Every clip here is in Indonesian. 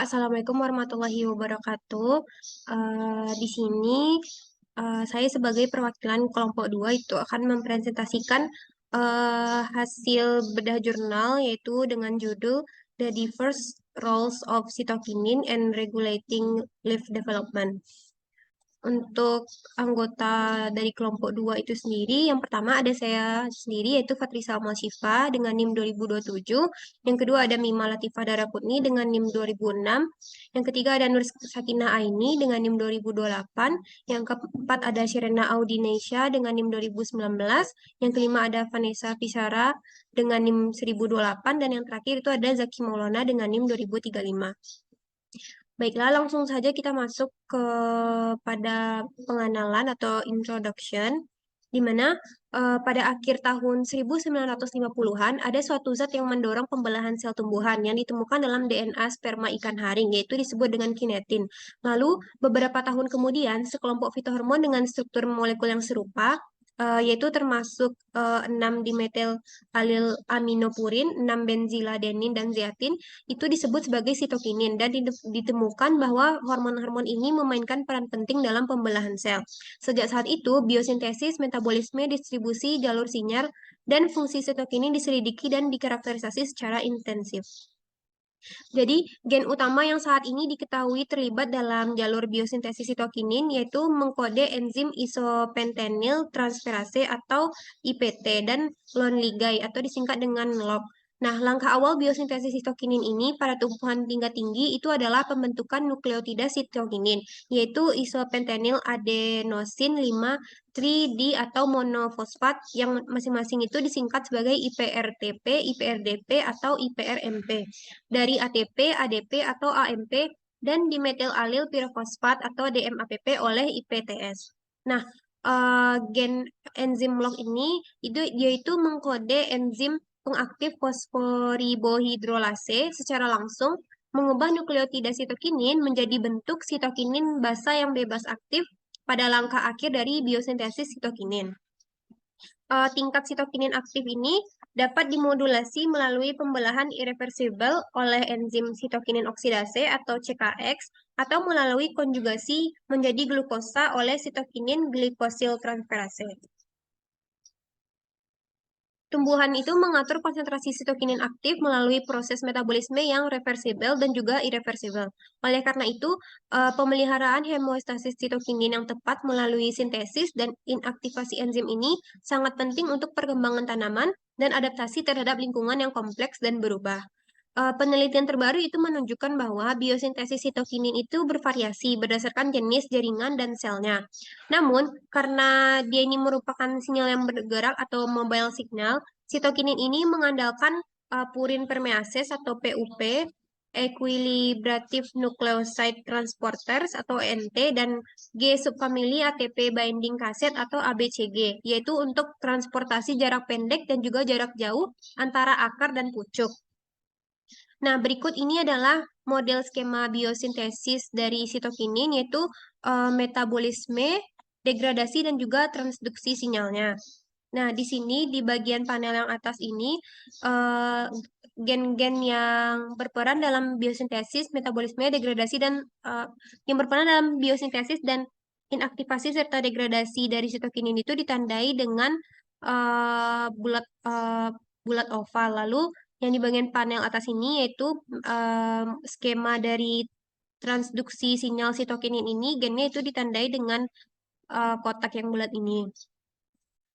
Assalamualaikum warahmatullahi wabarakatuh. Di sini saya sebagai perwakilan kelompok 2 itu akan mempresentasikan hasil bedah jurnal yaitu dengan judul The Diverse Roles of Cytokinin and Regulating Leaf Development. Untuk anggota dari kelompok 2 itu sendiri, yang pertama ada saya sendiri yaitu Fatrisa Amal Syifa dengan NIM 2027. Yang kedua ada Mima Latifah Daraputni dengan NIM 2006. Yang ketiga ada Nur Sakinah Aini dengan NIM 2028. Yang keempat ada Sherena Audinesha dengan NIM 2019. Yang kelima ada Vanessa Pisara dengan NIM 1028. Dan yang terakhir itu ada Zaki Maulana dengan NIM 2035. Baiklah, langsung saja kita masuk pada pengenalan atau introduction, di mana pada akhir tahun 1950-an ada suatu zat yang mendorong pembelahan sel tumbuhan yang ditemukan dalam DNA sperma ikan haring, yaitu disebut dengan kinetin. Lalu, beberapa tahun kemudian, sekelompok fitohormon dengan struktur molekul yang serupa, yaitu termasuk 6 dimetil alil aminopurin, 6 benziladenin, dan zeatin, itu disebut sebagai sitokinin dan ditemukan bahwa hormon-hormon ini memainkan peran penting dalam pembelahan sel. Sejak saat itu, biosintesis, metabolisme, distribusi, jalur sinyal, dan fungsi sitokinin diselidiki dan dikarakterisasi secara intensif. Jadi, gen utama yang saat ini diketahui terlibat dalam jalur biosintesis sitokinin yaitu mengkode enzim isopentenyl transferase atau IPT dan lonligay atau disingkat dengan LOG. Nah, langkah awal biosintesis sitokinin ini pada tumbuhan tingkat tinggi itu adalah pembentukan nukleotida sitokinin, yaitu isopentenyl adenosin 5 3D atau monofosfat yang masing-masing itu disingkat sebagai IPRTP, IPRDP, atau IPRMP dari ATP, ADP, atau AMP, dan dimetil alil pirofosfat atau DMAPP oleh IPTS. Nah, gen enzim LOG ini yaitu mengkode enzim pengaktif fosforibohidrolase secara langsung mengubah nukleotida sitokinin menjadi bentuk sitokinin basa yang bebas aktif pada langkah akhir dari biosintesis sitokinin. Tingkat sitokinin aktif ini dapat dimodulasi melalui pembelahan irreversibel oleh enzim sitokinin oksidase atau CKX atau melalui konjugasi menjadi glukosa oleh sitokinin glikosil transferase. Tumbuhan itu mengatur konsentrasi sitokinin aktif melalui proses metabolisme yang reversibel dan juga irreversibel. Oleh karena itu, pemeliharaan homeostasis sitokinin yang tepat melalui sintesis dan inaktivasi enzim ini sangat penting untuk perkembangan tanaman dan adaptasi terhadap lingkungan yang kompleks dan berubah. Penelitian terbaru itu menunjukkan bahwa biosintesis sitokinin itu bervariasi berdasarkan jenis jaringan dan selnya. Namun, karena dia ini merupakan sinyal yang bergerak atau mobile signal, sitokinin ini mengandalkan purin permeases atau PUP, equilibrative nucleoside transporters atau NT, dan G subfamili ATP binding cassette atau ABCG, yaitu untuk transportasi jarak pendek dan juga jarak jauh antara akar dan pucuk. Nah, berikut ini adalah model skema biosintesis dari sitokinin, yaitu metabolisme, degradasi, dan juga transduksi sinyalnya. Nah, di sini di bagian panel yang atas ini, gen-gen yang berperan dalam biosintesis, metabolisme, degradasi, dan yang berperan dalam biosintesis dan inaktivasi serta degradasi dari sitokinin itu ditandai dengan bulat bulat oval. Lalu yang di bagian panel atas ini yaitu skema dari transduksi sinyal sitokinin ini, gennya itu ditandai dengan kotak yang bulat ini.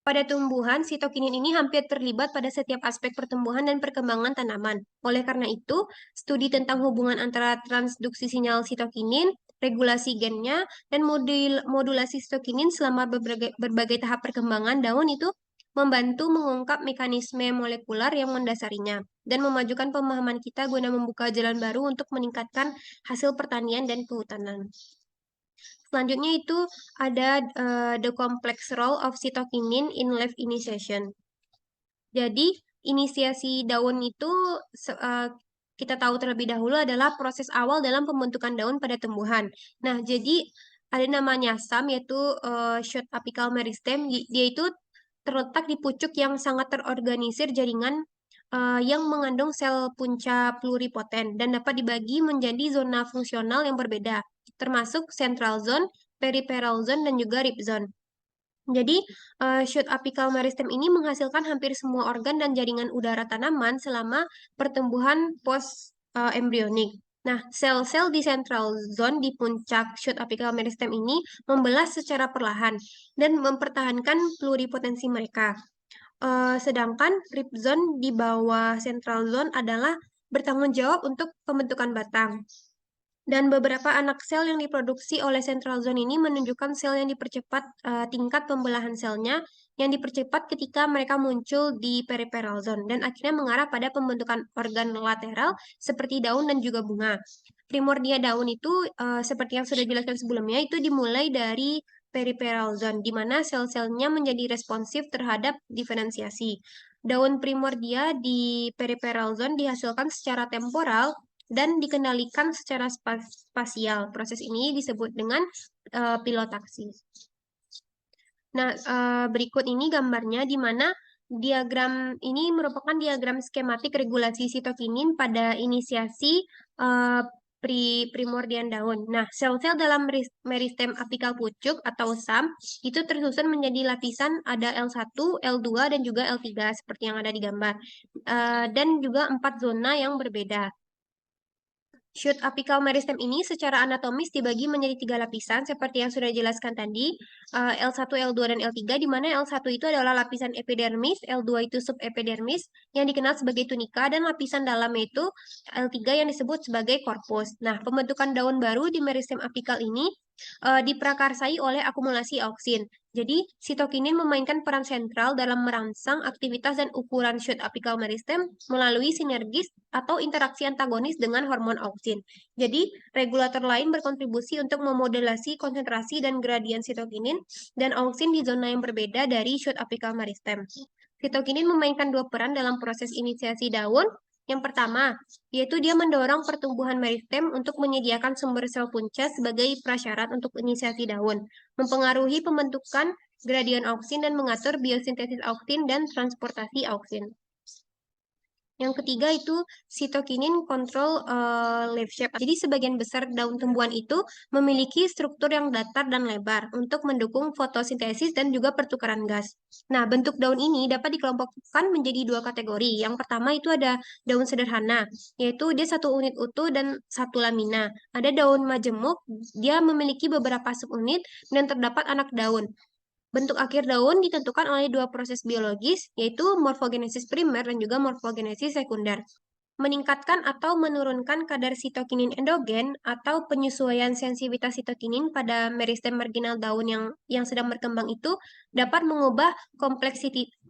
Pada tumbuhan, sitokinin ini hampir terlibat pada setiap aspek pertumbuhan dan perkembangan tanaman. Oleh karena itu, studi tentang hubungan antara transduksi sinyal sitokinin, regulasi gennya, dan modulasi sitokinin selama berbagai tahap perkembangan daun itu membantu mengungkap mekanisme molekular yang mendasarinya dan memajukan pemahaman kita guna membuka jalan baru untuk meningkatkan hasil pertanian dan kehutanan. Selanjutnya itu ada the complex role of cytokinin in leaf initiation. Jadi, inisiasi daun itu kita tahu terlebih dahulu adalah proses awal dalam pembentukan daun pada tumbuhan. Nah, jadi ada namanya SAM yaitu short apical meristem. Dia itu terletak di pucuk yang sangat terorganisir jaringan yang mengandung sel punca pluripoten dan dapat dibagi menjadi zona fungsional yang berbeda, termasuk central zone, peripheral zone, dan juga rib zone. Jadi, shoot apical meristem ini menghasilkan hampir semua organ dan jaringan udara tanaman selama pertumbuhan embrionik. Nah, sel-sel di central zone di puncak shoot apical meristem ini membelah secara perlahan dan mempertahankan pluripotensi mereka. Sedangkan rib zone di bawah central zone adalah bertanggung jawab untuk pembentukan batang. Dan beberapa anak sel yang diproduksi oleh central zone ini menunjukkan sel yang dipercepat tingkat pembelahan selnya yang dipercepat ketika mereka muncul di peripheral zone dan akhirnya mengarah pada pembentukan organ lateral seperti daun dan juga bunga. Primordia daun itu seperti yang sudah dijelaskan sebelumnya itu dimulai dari peripheral zone di mana sel-selnya menjadi responsif terhadap diferensiasi. Daun primordia di peripheral zone dihasilkan secara temporal dan dikendalikan secara spasial. Proses ini disebut dengan pilotaksi. Nah, berikut ini gambarnya di mana diagram ini merupakan diagram skematik regulasi sitokinin pada inisiasi uh, primordian daun. Nah, sel-sel dalam meristem apikal pucuk atau SAM itu tersusun menjadi lapisan ada L1, L2, dan juga L3 seperti yang ada di gambar. Dan juga 4 zona yang berbeda. Shoot apical meristem ini secara anatomis dibagi menjadi 3 lapisan seperti yang sudah dijelaskan tadi, L1, L2, dan L3, di mana L1 itu adalah lapisan epidermis, L2 itu subepidermis yang dikenal sebagai tunika, dan lapisan dalamnya itu L3 yang disebut sebagai korpus. Nah, pembentukan daun baru di meristem apikal ini diprakarsai oleh akumulasi auksin. Jadi, sitokinin memainkan peran sentral dalam merangsang aktivitas dan ukuran shoot apical meristem melalui sinergis atau interaksi antagonis dengan hormon auksin. Jadi, regulator lain berkontribusi untuk memodulasi konsentrasi dan gradien sitokinin dan auksin di zona yang berbeda dari shoot apical meristem. Sitokinin memainkan 2 peran dalam proses inisiasi daun. Yang pertama, yaitu dia mendorong pertumbuhan meristem untuk menyediakan sumber sel punca sebagai prasyarat untuk inisiasi daun, mempengaruhi pembentukan gradien auksin dan mengatur biosintesis auksin dan transportasi auksin. Yang ketiga itu sitokinin kontrol leaf shape. Jadi sebagian besar daun tumbuhan itu memiliki struktur yang datar dan lebar untuk mendukung fotosintesis dan juga pertukaran gas. Nah, bentuk daun ini dapat dikelompokkan menjadi 2 kategori. Yang pertama itu ada daun sederhana, yaitu dia 1 unit utuh dan 1 lamina. Ada daun majemuk, dia memiliki beberapa subunit dan terdapat anak daun. Bentuk akhir daun ditentukan oleh 2 proses biologis, yaitu morfogenesis primer dan juga morfogenesis sekunder. Meningkatkan atau menurunkan kadar sitokinin endogen atau penyesuaian sensitivitas sitokinin pada meristem marginal daun yang sedang berkembang itu dapat mengubah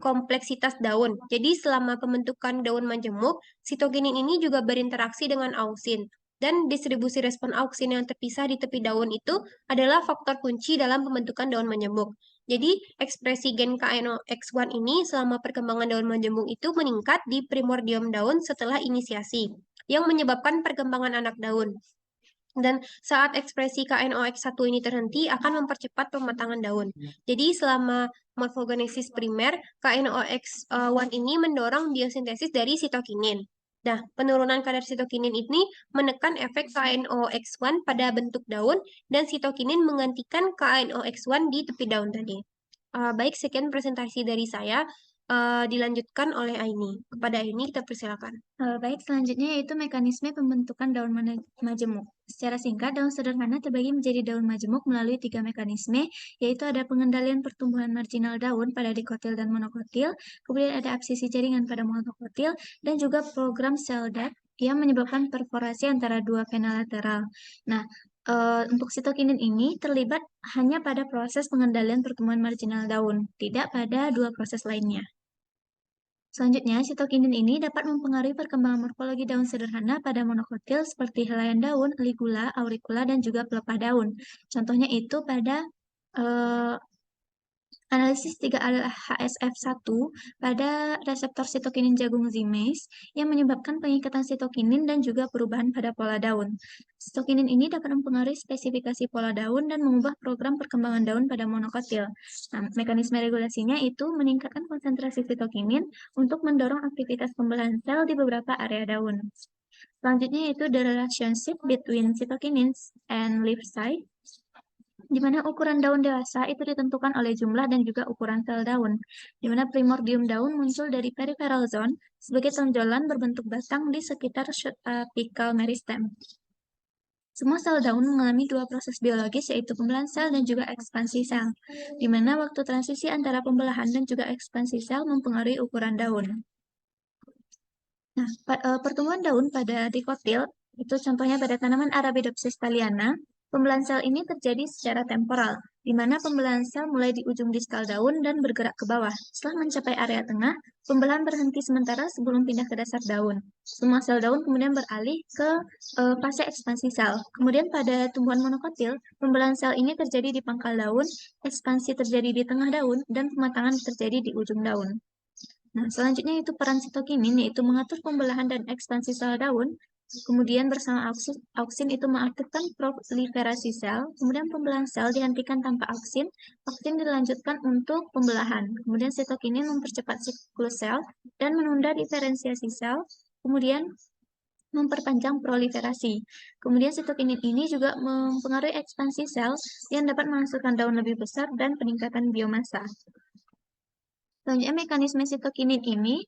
kompleksitas daun. Jadi selama pembentukan daun majemuk, sitokinin ini juga berinteraksi dengan auksin. Dan distribusi respon auksin yang terpisah di tepi daun itu adalah faktor kunci dalam pembentukan daun majemuk. Jadi, ekspresi gen KNOX1 ini selama perkembangan daun majemuk itu meningkat di primordium daun setelah inisiasi, yang menyebabkan perkembangan anak daun. Dan saat ekspresi KNOX1 ini terhenti, akan mempercepat pematangan daun. Jadi, selama morfogenesis primer, KNOX1 ini mendorong biosintesis dari sitokinin. Nah, penurunan kadar sitokinin ini menekan efek KNOX1 pada bentuk daun dan sitokinin menggantikan KNOX1 di tepi daun tadi. Baik, sekian presentasi dari saya. Dilanjutkan oleh Aini. Kepada Aini, kita persilakan. Baik, selanjutnya yaitu mekanisme pembentukan daun majemuk. Secara singkat, daun sederhana terbagi menjadi daun majemuk melalui 3 mekanisme, yaitu ada pengendalian pertumbuhan marginal daun pada dikotil dan monokotil, kemudian ada absisi jaringan pada monokotil, dan juga program sel death yang menyebabkan perforasi antara 2 panel lateral. Nah, untuk sitokinin ini terlibat hanya pada proses pengendalian pertumbuhan marginal daun, tidak pada 2 proses lainnya. Selanjutnya, sitokinin ini dapat mempengaruhi perkembangan morfologi daun sederhana pada monokotil seperti helaian daun, ligula, auricula, dan juga pelepah daun. Contohnya itu pada Analisis 3-HSF1 pada reseptor sitokinin jagung zimase yang menyebabkan pengikatan sitokinin dan juga perubahan pada pola daun. Sitokinin ini dapat mempengaruhi spesifikasi pola daun dan mengubah program perkembangan daun pada monokotil. Nah, mekanisme regulasinya itu meningkatkan konsentrasi sitokinin untuk mendorong aktivitas pembelahan sel di beberapa area daun. Selanjutnya yaitu the relationship between cytokinins and leaf size, di mana ukuran daun dewasa itu ditentukan oleh jumlah dan juga ukuran sel daun, di mana primordium daun muncul dari peripheral zone sebagai tonjolan berbentuk batang di sekitar shoot apical meristem. Semua sel daun mengalami dua proses biologis, yaitu pembelahan sel dan juga ekspansi sel, di mana waktu transisi antara pembelahan dan juga ekspansi sel mempengaruhi ukuran daun. Nah, pertumbuhan daun pada dikotil, itu contohnya pada tanaman Arabidopsis thaliana, pembelahan sel ini terjadi secara temporal, di mana pembelahan sel mulai di ujung distal daun dan bergerak ke bawah. Setelah mencapai area tengah, pembelahan berhenti sementara sebelum pindah ke dasar daun. Semua sel daun kemudian beralih ke fase ekspansi sel. Kemudian pada tumbuhan monokotil, pembelahan sel ini terjadi di pangkal daun, ekspansi terjadi di tengah daun, dan pematangan terjadi di ujung daun. Nah, selanjutnya itu peran sitokinin, yaitu mengatur pembelahan dan ekspansi sel daun. Kemudian bersama auksin itu mengaktifkan proliferasi sel. Kemudian pembelahan sel dihentikan tanpa auksin. Auksin dilanjutkan untuk pembelahan. Kemudian sitokinin mempercepat siklus sel dan menunda diferensiasi sel. Kemudian memperpanjang proliferasi. Kemudian sitokinin ini juga mempengaruhi ekspansi sel yang dapat menghasilkan daun lebih besar dan peningkatan biomasa. Selanjutnya mekanisme sitokinin ini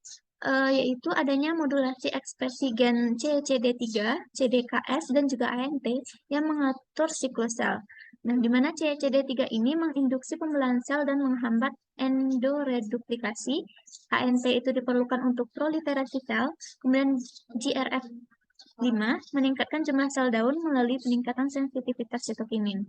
yaitu adanya modulasi ekspresi gen CCD3, CDKS, dan juga ANT yang mengatur siklus sel. Nah, di mana CCD3 ini menginduksi pembelahan sel dan menghambat endoreduplikasi. ANT itu diperlukan untuk proliferasi sel. Kemudian GRF5 meningkatkan jumlah sel daun melalui peningkatan sensitivitas sitokinin.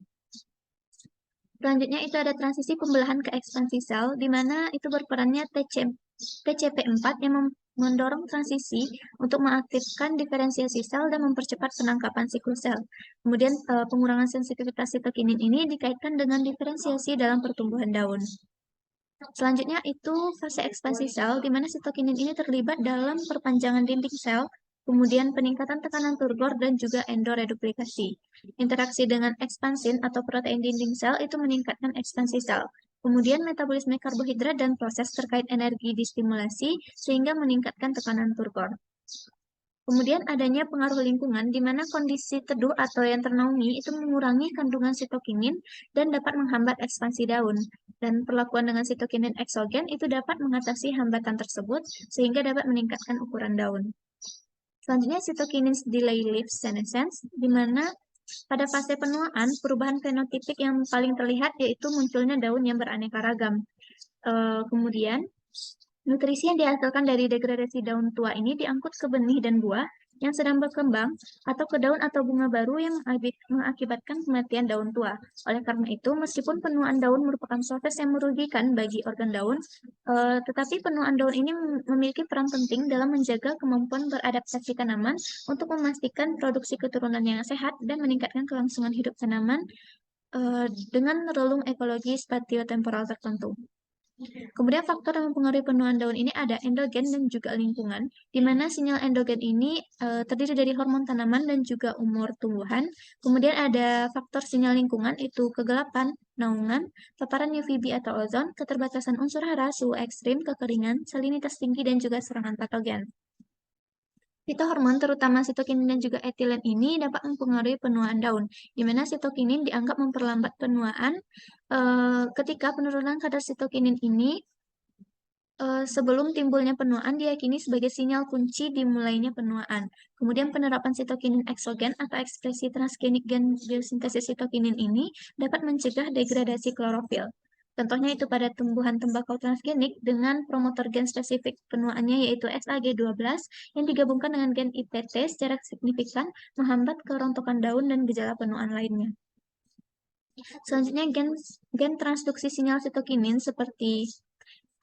Selanjutnya itu ada transisi pembelahan ke ekspansi sel, di mana itu berperannya TCP4 yang mendorong transisi untuk mengaktifkan diferensiasi sel dan mempercepat penangkapan siklus sel. Kemudian pengurangan sensitivitas sitokinin ini dikaitkan dengan diferensiasi dalam pertumbuhan daun. Selanjutnya itu fase ekspansi sel, di mana sitokinin ini terlibat dalam perpanjangan dinding sel, kemudian peningkatan tekanan turgor dan juga endoreduplikasi. Interaksi dengan ekspansin atau protein dinding sel itu meningkatkan ekspansi sel. Kemudian metabolisme karbohidrat dan proses terkait energi distimulasi sehingga meningkatkan tekanan turgor. Kemudian adanya pengaruh lingkungan di mana kondisi teduh atau yang ternaungi itu mengurangi kandungan sitokinin dan dapat menghambat ekspansi daun. Dan perlakuan dengan sitokinin eksogen itu dapat mengatasi hambatan tersebut sehingga dapat meningkatkan ukuran daun. Selanjutnya sitokinin delay leaf senescence, di mana pada fase penuaan perubahan fenotipik yang paling terlihat yaitu munculnya daun yang beraneka ragam. Kemudian nutrisi yang dihasilkan dari degradasi daun tua ini diangkut ke benih dan buah yang sedang berkembang atau ke daun atau bunga baru yang mengakibatkan kematian daun tua. Oleh karena itu, meskipun penuaan daun merupakan proses yang merugikan bagi organ daun, tetapi penuaan daun ini memiliki peran penting dalam menjaga kemampuan beradaptasi tanaman untuk memastikan produksi keturunan yang sehat dan meningkatkan kelangsungan hidup tanaman dengan relung ekologi spatiotemporal tertentu. Kemudian faktor yang mempengaruhi penuaan daun ini ada endogen dan juga lingkungan, di mana sinyal endogen ini terdiri dari hormon tanaman dan juga umur tumbuhan. Kemudian ada faktor sinyal lingkungan, itu kegelapan, naungan, paparan UVB atau ozon, keterbatasan unsur hara, suhu ekstrim, kekeringan, salinitas tinggi, dan juga serangan patogen. Fitohormon, terutama sitokinin dan juga etilen ini dapat mempengaruhi penuaan daun, di mana sitokinin dianggap memperlambat penuaan ketika penurunan kadar sitokinin ini sebelum timbulnya penuaan diyakini sebagai sinyal kunci dimulainya penuaan. Kemudian penerapan sitokinin eksogen atau ekspresi transgenik gen biosintesis sitokinin ini dapat mencegah degradasi klorofil. Contohnya itu pada tumbuhan tembakau transgenik dengan promotor gen spesifik penuaannya yaitu SAG12 yang digabungkan dengan gen ITT secara signifikan menghambat kerontokan daun dan gejala penuaan lainnya. Selanjutnya gen transduksi sinyal sitokinin seperti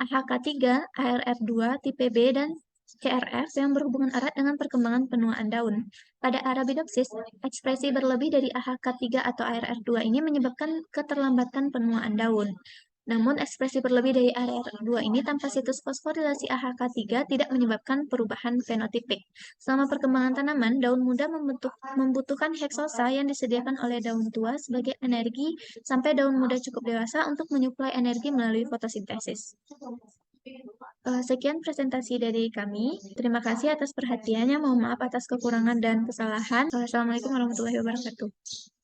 AHK3, ARF2, tipe B, dan CRF yang berhubungan erat dengan perkembangan penuaan daun. Pada Arabidopsis, ekspresi berlebih dari AHK3 atau ARF2 ini menyebabkan keterlambatan penuaan daun. Namun, ekspresi berlebih dari AR2 ini tanpa situs fosforilasi AHK3 tidak menyebabkan perubahan fenotipik. Selama perkembangan tanaman, daun muda membutuhkan heksosa yang disediakan oleh daun tua sebagai energi sampai daun muda cukup dewasa untuk menyuplai energi melalui fotosintesis. Sekian presentasi dari kami. Terima kasih atas perhatiannya. Mohon maaf atas kekurangan dan kesalahan. Assalamualaikum warahmatullahi wabarakatuh.